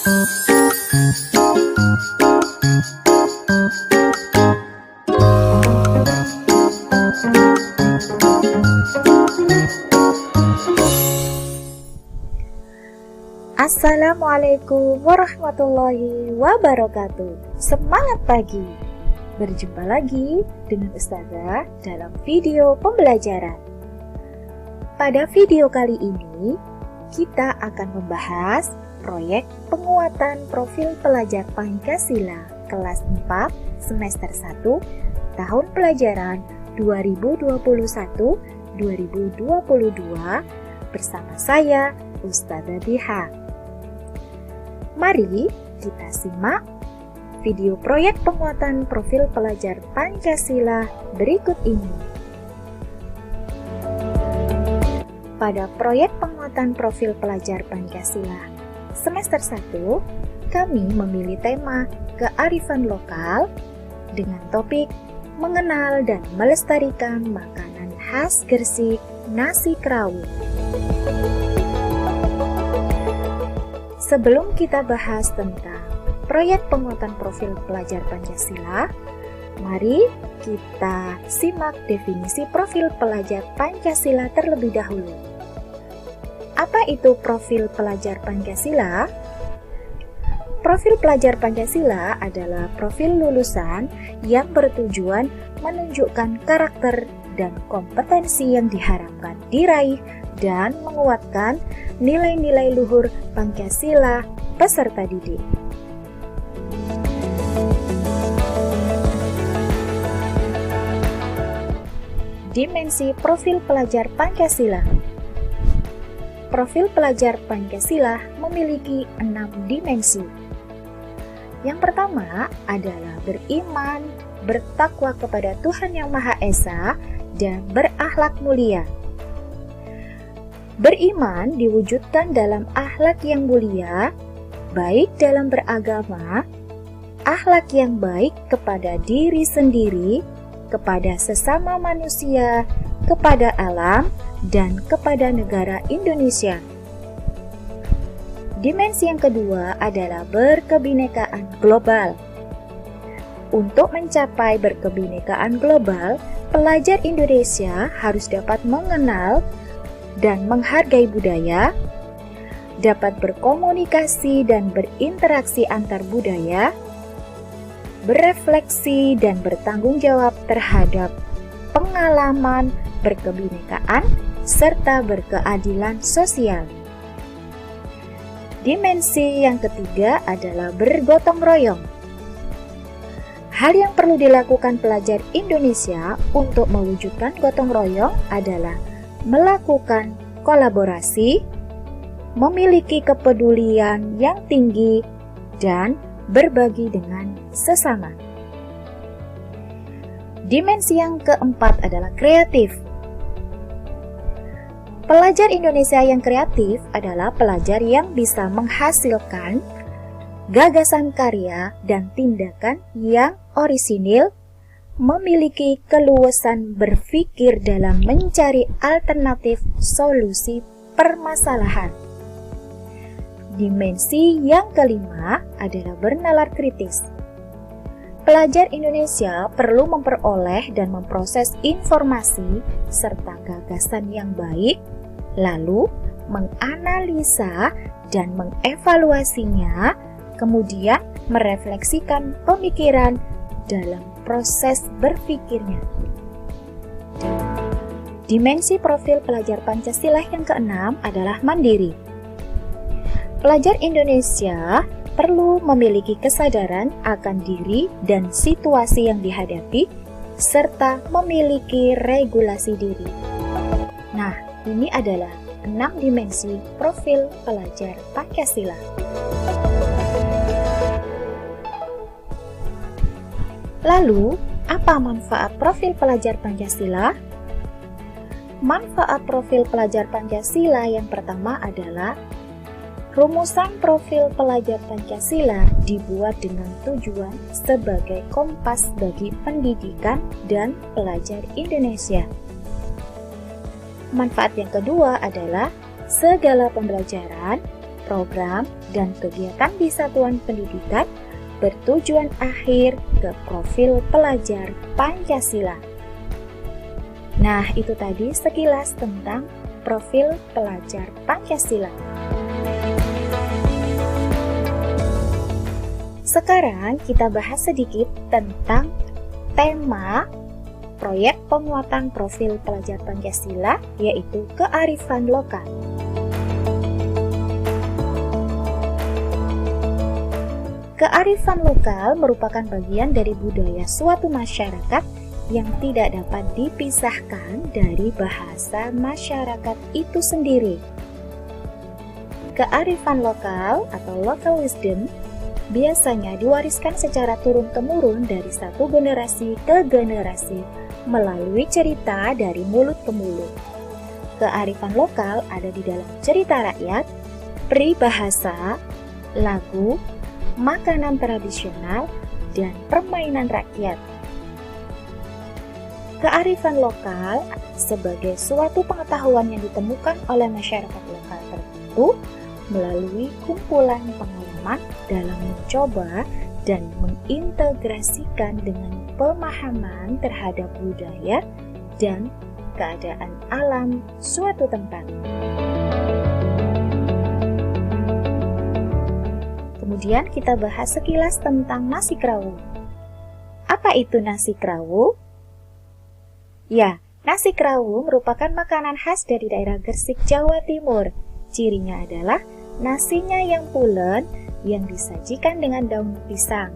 Assalamualaikum warahmatullahi wabarakatuh. Semangat pagi. Berjumpa lagi dengan Ustazah dalam video pembelajaran. Pada video kali ini, kita akan membahas proyek penguatan profil pelajar Pancasila kelas 4 semester 1 tahun pelajaran 2021-2022 bersama saya, Ustazah Diha. Mari kita simak video proyek penguatan profil pelajar Pancasila berikut ini. Pada proyek penguatan profil pelajar Pancasila semester 1, kami memilih tema kearifan lokal dengan topik mengenal dan melestarikan makanan khas Gresik, nasi kerawut. Sebelum kita bahas tentang proyek penguatan profil pelajar Pancasila, mari kita simak definisi profil pelajar Pancasila terlebih dahulu. Apa itu profil pelajar Pancasila? Profil pelajar Pancasila adalah profil lulusan yang bertujuan menunjukkan karakter dan kompetensi yang diharapkan diraih dan menguatkan nilai-nilai luhur Pancasila peserta didik. Dimensi profil pelajar Pancasila. Profil pelajar Pancasila memiliki 6 dimensi. Yang pertama adalah beriman, bertakwa kepada Tuhan Yang Maha Esa, dan berakhlak mulia. Beriman diwujudkan dalam akhlak yang mulia, baik dalam beragama, akhlak yang baik kepada diri sendiri, kepada sesama manusia, kepada alam, dan kepada negara Indonesia. Dimensi yang kedua adalah berkebinekaan global. Untuk mencapai berkebinekaan global, pelajar Indonesia harus dapat mengenal dan menghargai budaya, dapat berkomunikasi dan berinteraksi antar budaya, berefleksi dan bertanggung jawab terhadap pengalaman berkebinekaan, serta berkeadilan sosial. Dimensi yang ketiga adalah bergotong royong. Hal yang perlu dilakukan pelajar Indonesia untuk mewujudkan gotong royong adalah melakukan kolaborasi, memiliki kepedulian yang tinggi, dan berbagi dengan sesama. Dimensi yang keempat adalah kreatif. Pelajar Indonesia yang kreatif adalah pelajar yang bisa menghasilkan gagasan karya dan tindakan yang orisinil, memiliki keluasan berpikir dalam mencari alternatif solusi permasalahan. Dimensi yang kelima adalah bernalar kritis. Pelajar Indonesia perlu memperoleh dan memproses informasi serta gagasan yang baik, lalu menganalisa dan mengevaluasinya, kemudian merefleksikan pemikiran dalam proses berpikirnya. Dimensi profil pelajar Pancasila yang keenam adalah mandiri. Pelajar Indonesia perlu memiliki kesadaran akan diri dan situasi yang dihadapi, serta memiliki regulasi diri. Nah, ini adalah 6 dimensi profil pelajar Pancasila. Lalu, apa manfaat profil pelajar Pancasila? Manfaat profil pelajar Pancasila yang pertama adalah rumusan profil pelajar Pancasila dibuat dengan tujuan sebagai kompas bagi pendidikan dan pelajar Indonesia. Manfaat yang kedua adalah segala pembelajaran program, dan kegiatan di satuan pendidikan bertujuan akhir ke profil pelajar Pancasila. Nah, itu tadi sekilas tentang profil pelajar Pancasila. Sekarang kita bahas sedikit tentang tema proyek penguatan profil pelajar Pancasila, yaitu kearifan lokal. Kearifan lokal merupakan bagian dari budaya suatu masyarakat yang tidak dapat dipisahkan dari bahasa masyarakat itu sendiri. Kearifan lokal atau local wisdom biasanya diwariskan secara turun-temurun dari satu generasi ke generasi melalui cerita dari mulut ke mulut. Kearifan lokal ada di dalam cerita rakyat, peribahasa, lagu, makanan tradisional, dan permainan rakyat. Kearifan lokal sebagai suatu pengetahuan yang ditemukan oleh masyarakat lokal tertentu melalui kumpulan pengalaman dalam mencoba dan mengintegrasikan dengan pemahaman terhadap budaya dan keadaan alam suatu tempat. Kemudian kita bahas sekilas tentang nasi krawu. Apa itu nasi krawu? Ya, nasi krawu merupakan makanan khas dari daerah Gresik, Jawa Timur. Cirinya adalah nasinya yang pulen yang disajikan dengan daun pisang.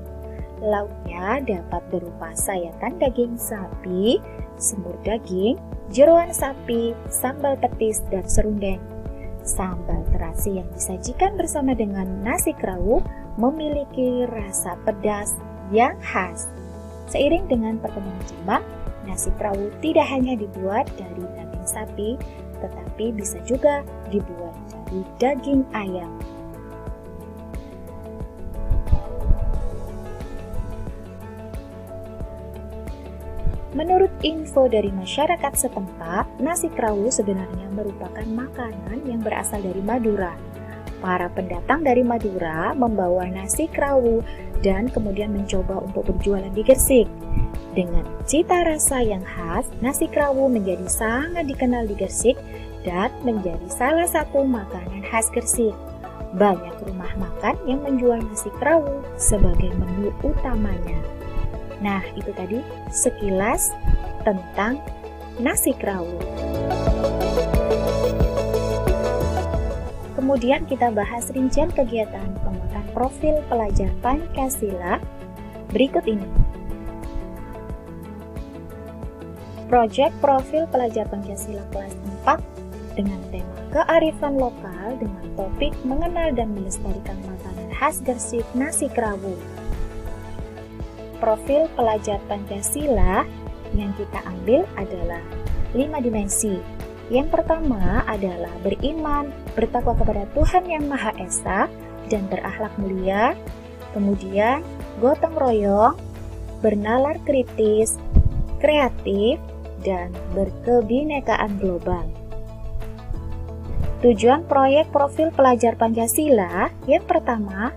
Lauknya dapat berupa sayatan daging sapi, semur daging, jeroan sapi, sambal petis, dan serundeng. Sambal terasi yang disajikan bersama dengan nasi krawu memiliki rasa pedas yang khas. Seiring dengan perkembangan zaman, nasi krawu tidak hanya dibuat dari daging sapi, tetapi bisa juga dibuat dari daging ayam. Menurut info dari masyarakat setempat, nasi krawu sebenarnya merupakan makanan yang berasal dari Madura. Para pendatang dari Madura membawa nasi krawu dan kemudian mencoba untuk berjualan di Gresik. Dengan cita rasa yang khas, nasi krawu menjadi sangat dikenal di Gresik dan menjadi salah satu makanan khas Gresik. Banyak rumah makan yang menjual nasi krawu sebagai menu utamanya. Nah, itu tadi sekilas tentang nasi krawu. Kemudian kita bahas rincian kegiatan penguatan profil pelajar Pancasila berikut ini. Proyek profil pelajar Pancasila kelas 4 dengan tema kearifan lokal dengan topik mengenal dan melestarikan makanan khas Gresik, nasi krawu. Profil pelajar Pancasila yang kita ambil adalah 5 dimensi. Yang pertama adalah beriman, bertakwa kepada Tuhan Yang Maha Esa, dan berakhlak mulia. Kemudian gotong royong, bernalar kritis, kreatif, dan berkebinekaan global. Tujuan proyek profil pelajar Pancasila yang pertama,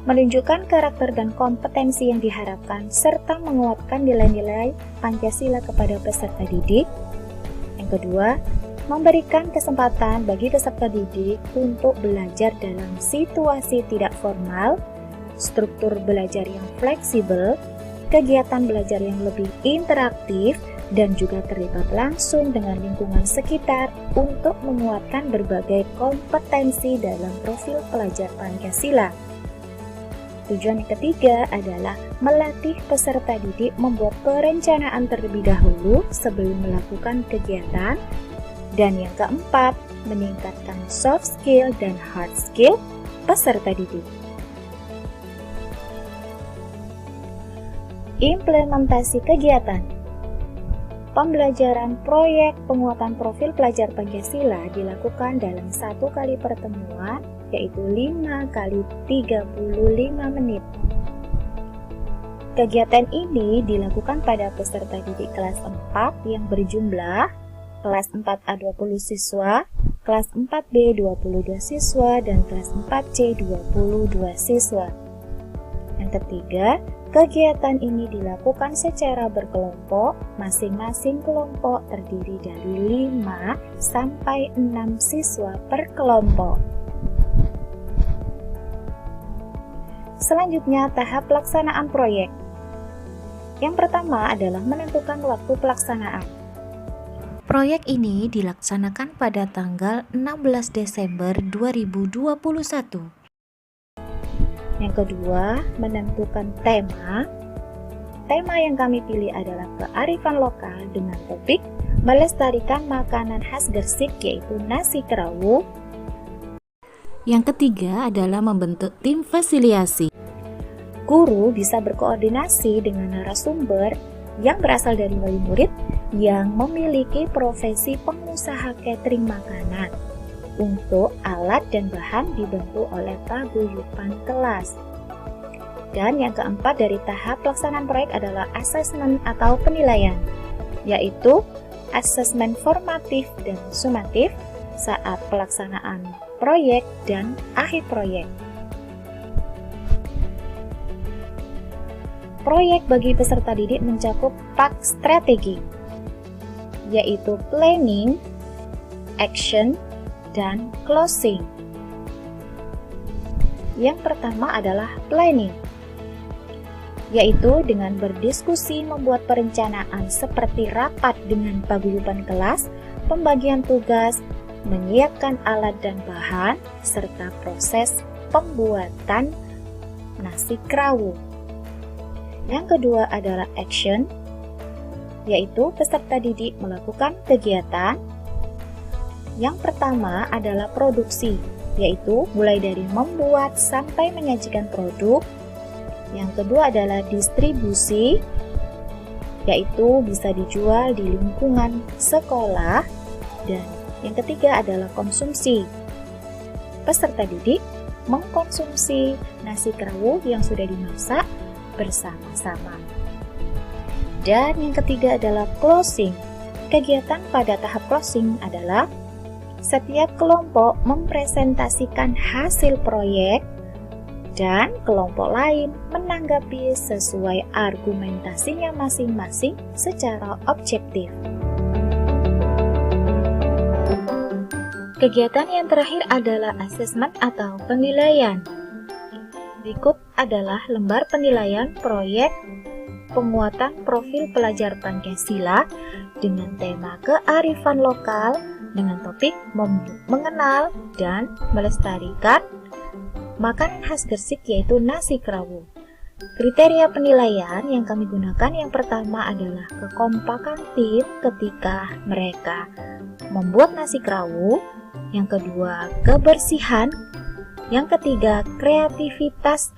menunjukkan karakter dan kompetensi yang diharapkan serta menguatkan nilai-nilai Pancasila kepada peserta didik. Yang kedua, memberikan kesempatan bagi peserta didik untuk belajar dalam situasi tidak formal, struktur belajar yang fleksibel, kegiatan belajar yang lebih interaktif, dan juga terlibat langsung dengan lingkungan sekitar untuk menguatkan berbagai kompetensi dalam profil pelajar Pancasila. Tujuan yang ketiga adalah melatih peserta didik membuat perencanaan terlebih dahulu sebelum melakukan kegiatan. Dan yang keempat, meningkatkan soft skill dan hard skill peserta didik. Implementasi kegiatan. Pembelajaran proyek penguatan profil pelajar Pancasila dilakukan dalam 1 kali pertemuan, yaitu 5 kali 35 menit. Kegiatan ini dilakukan pada peserta didik kelas 4 yang berjumlah kelas 4A 20 siswa, kelas 4B 22 siswa dan kelas 4C 22 siswa. Yang ketiga, kegiatan ini dilakukan secara berkelompok, masing-masing kelompok terdiri dari 5 sampai 6 siswa per kelompok. Selanjutnya, tahap pelaksanaan proyek. Yang pertama adalah menentukan waktu pelaksanaan. Proyek ini dilaksanakan pada tanggal 16 Desember 2021. Yang kedua, menentukan tema. Tema yang kami pilih adalah kearifan lokal dengan topik melestarikan makanan khas Gresik, yaitu nasi kerawu. Yang ketiga adalah membentuk tim fasiliasi. Guru bisa berkoordinasi dengan narasumber yang berasal dari wali murid yang memiliki profesi pengusaha catering makanan. Untuk alat dan bahan dibantu oleh paguyuban kelas. Dan yang keempat dari tahap pelaksanaan proyek adalah asesmen atau penilaian, yaitu asesmen formatif dan sumatif saat pelaksanaan proyek dan akhir proyek. Proyek bagi peserta didik mencakup 4 strategi, yaitu planning, action, dan closing. Yang pertama adalah planning, yaitu dengan berdiskusi membuat perencanaan seperti rapat dengan paguyuban kelas, pembagian tugas, menyiapkan alat dan bahan, serta proses pembuatan nasi kerawu. Yang kedua adalah action, yaitu peserta didik melakukan kegiatan. Yang pertama adalah produksi, yaitu mulai dari membuat sampai menyajikan produk. Yang kedua adalah distribusi, yaitu bisa dijual di lingkungan sekolah. Dan yang ketiga adalah konsumsi. Peserta didik mengkonsumsi nasi kerawu yang sudah dimasak bersama-sama. Dan yang ketiga adalah closing. Kegiatan pada tahap closing adalah setiap kelompok mempresentasikan hasil proyek dan kelompok lain menanggapi sesuai argumentasinya masing-masing secara objektif. Kegiatan yang terakhir adalah asesmen atau penilaian. Berikut adalah lembar penilaian proyek penguatan profil pelajar Pancasila dengan tema kearifan lokal dengan topik mengenal dan melestarikan makanan khas Gresik, yaitu nasi kerawu. Kriteria penilaian yang kami gunakan yang pertama adalah kekompakan tim ketika mereka membuat nasi kerawu. Yang kedua, kebersihan. Yang ketiga, kreativitas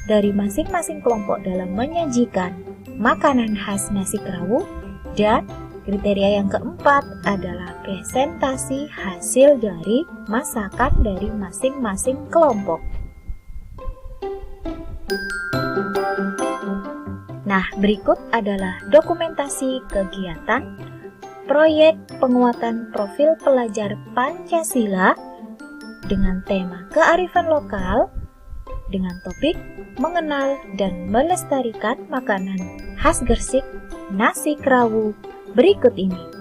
dari masing-masing kelompok dalam menyajikan makanan khas nasi kerawu. Dan kriteria yang keempat adalah presentasi hasil dari masakan dari masing-masing kelompok. Nah, berikut adalah dokumentasi kegiatan proyek penguatan profil pelajar Pancasila dengan tema kearifan lokal dengan topik mengenal dan melestarikan makanan khas Gresik, nasi kerawu berikut ini.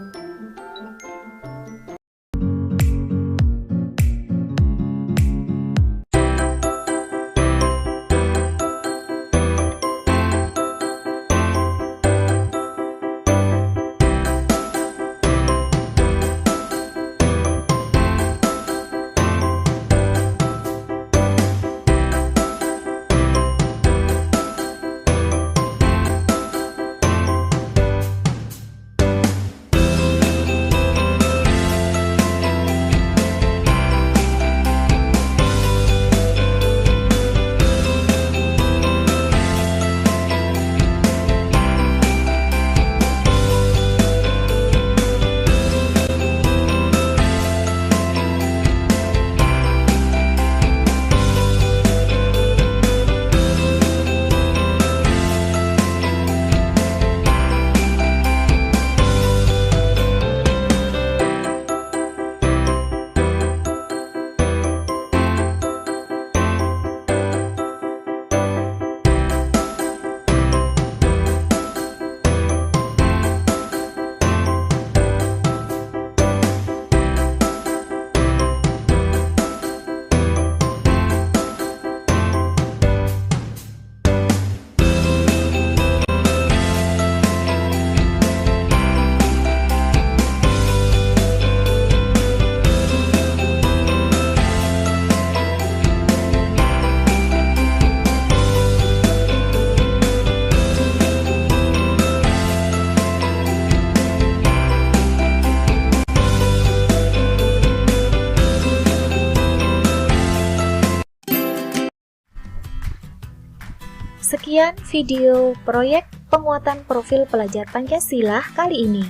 Sekian video proyek penguatan profil pelajar Pancasila kali ini.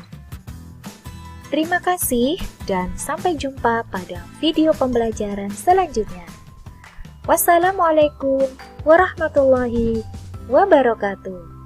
Terima kasih dan sampai jumpa pada video pembelajaran selanjutnya. Wassalamualaikum warahmatullahi wabarakatuh.